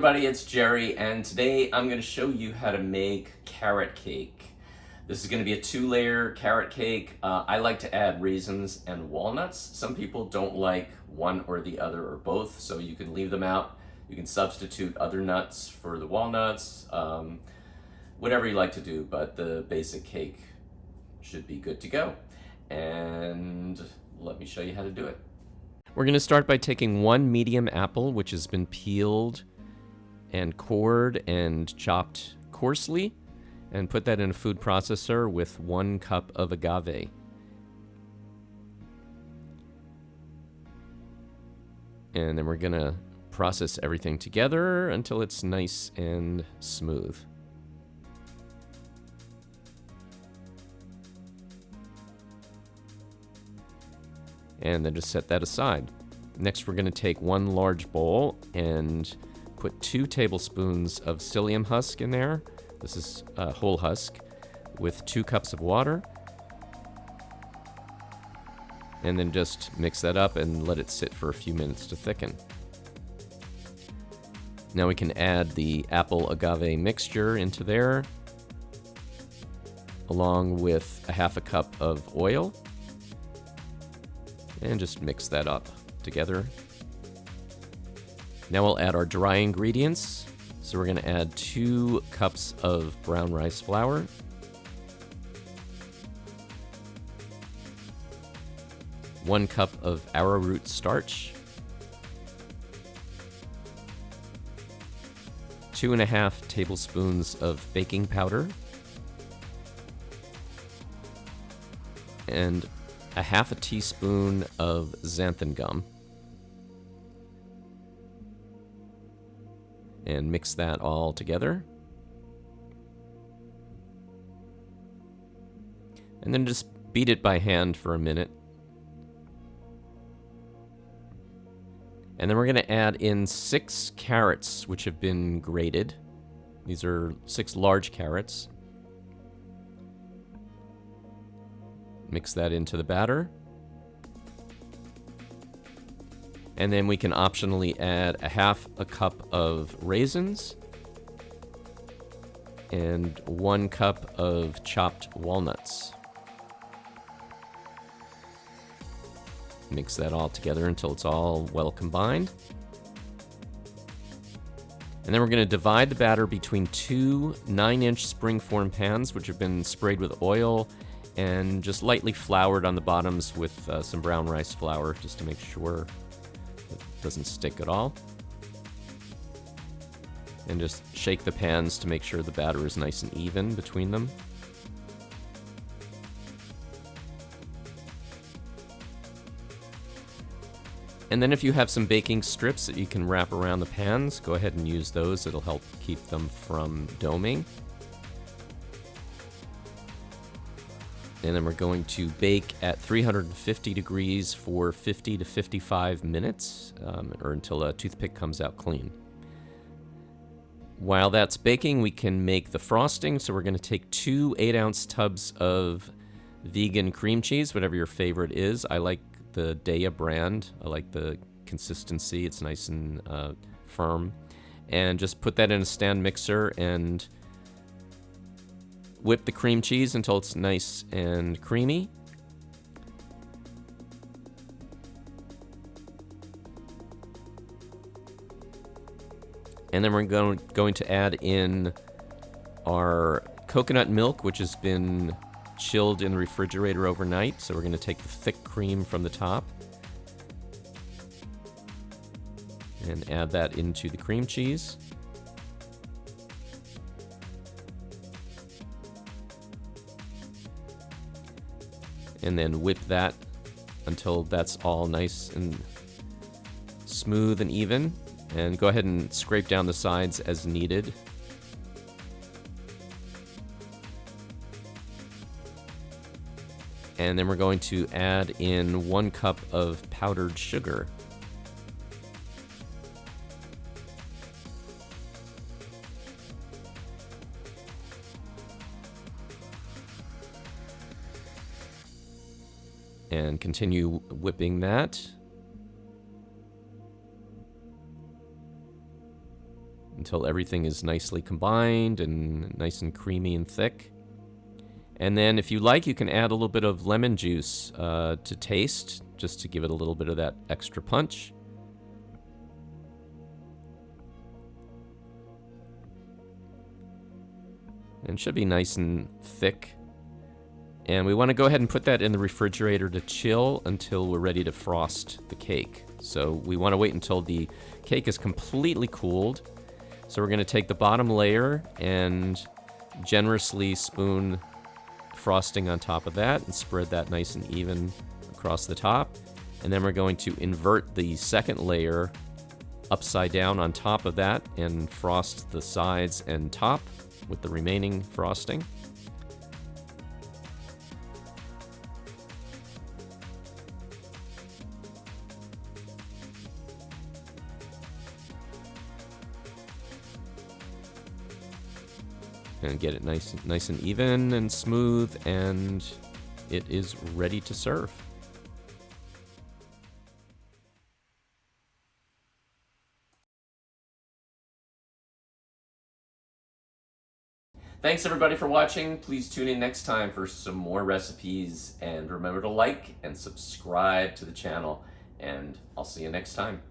everybody, it's Jerry, and today I'm going to show you how to make carrot cake. This is going to be a 2-layer carrot cake. I like to add raisins and walnuts. Some people don't like one or the other or both, so you can leave them out. You can substitute other nuts for the walnuts, whatever you like to do, but the basic cake should be good to go. And let me show you how to do it. We're going to start by taking one medium apple, which has been peeled and cored and chopped coarsely, and put that in a food processor with 1 cup of agave. And then we're going to process everything together until it's nice and smooth. And then just set that aside. Next, we're going to take 1 large bowl and put 2 tablespoons of psyllium husk in there. This is a whole husk with 2 cups of water. And then just mix that up and let it sit for a few minutes to thicken. Now we can add the apple agave mixture into there, along with a 1/2 cup of oil. And just mix that up together. Now we'll add our dry ingredients. So we're going to add 2 cups of brown rice flour, 1 cup of arrowroot starch, 2.5 tablespoons of baking powder, and a 1/2 teaspoon of xanthan gum. And mix that all together. And then just beat it by hand for a minute. And then we're going to add in 6 carrots, which have been grated. These are 6 large carrots. Mix that into the batter. And then we can optionally add a 1/2 cup of raisins and 1 cup of chopped walnuts. Mix that all together until it's all well combined. And then we're going to divide the batter between 2 9-inch springform pans, which have been sprayed with oil and just lightly floured on the bottoms with some brown rice flour, just to make sure it doesn't stick at all. And just shake the pans to make sure the batter is nice and even between them. And then if you have some baking strips that you can wrap around the pans, go ahead and use those. It'll help keep them from doming. And then we're going to bake at 350 degrees for 50 to 55 minutes, or until a toothpick comes out clean. While that's baking, we can make the frosting. So we're going to take 2 8-ounce tubs of vegan cream cheese, whatever your favorite is. I like the Daya brand. I like the consistency. It's nice and firm. And just put that in a stand mixer and whip the cream cheese until it's nice and creamy. And then we're going to add in our coconut milk, which has been chilled in the refrigerator overnight. So we're going to take the thick cream from the top and add that into the cream cheese. And then whip that until that's all nice and smooth and even. And go ahead and scrape down the sides as needed. And then we're going to add in 1 cup of powdered sugar. And continue whipping that. until everything is nicely combined and nice and creamy and thick. And then if you like, you can add a little bit of lemon juice to taste, just to give it a little bit of that extra punch. And it should be nice and thick. And we want to go ahead and put that in the refrigerator to chill until we're ready to frost the cake. So we want to wait until the cake is completely cooled. So we're going to take the bottom layer and generously spoon frosting on top of that and spread that nice and even across the top. And then we're going to invert the second layer upside down on top of that and frost the sides and top with the remaining frosting. And get it nice and even and smooth, and it is ready to serve. Thanks everybody for watching. Please tune in next time for some more recipes, and remember to like and subscribe to the channel, and I'll see you next time.